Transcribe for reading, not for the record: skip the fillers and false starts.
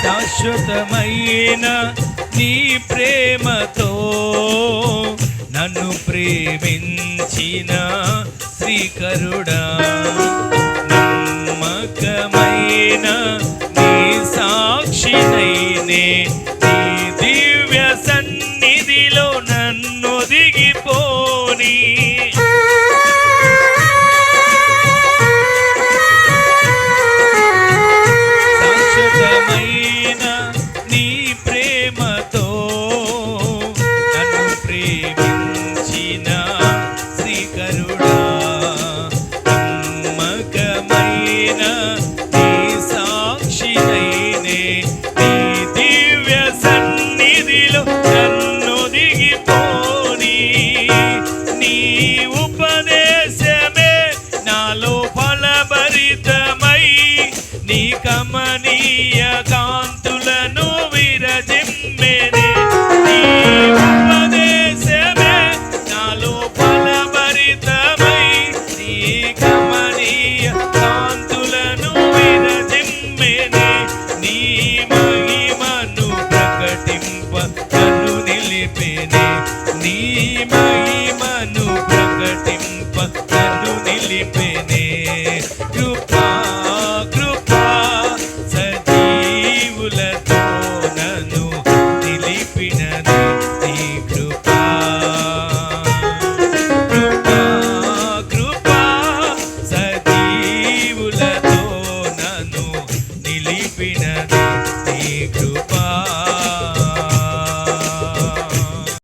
శాశ్వతమైన నీ ప్రేమతో నన్ను ప్రేమించిన శ్రీకరుడా, నమ్మకమైన నీ సాక్షినైనే నీ దివ్య సన్నిధిలో నన్ను దిగిపోని. శాశ్వతమైన నీ ప్రేమతో నన్ను ప్రేమించిన శ్రీకరుడా, నమ్మకమైన నీ సాక్షినైనే నీ దివ్య సన్నిధిలో నన్ను దిగిపోని. నీ ఉపదేశమే నాలో ఫలభరితమై నీ కమనీయ కాంతులను విరజిమ్మెనే. నీ ఉపదేశమే నాలో ఫలభరితమై నీ కమనీయ కాంతులను విరజిమ్మెనే. నీ మహిమను ప్రకటింప నన్ను నిలిపెనే. నీ మహిమను ప్రకటింప నన్ను నిలిపెనే.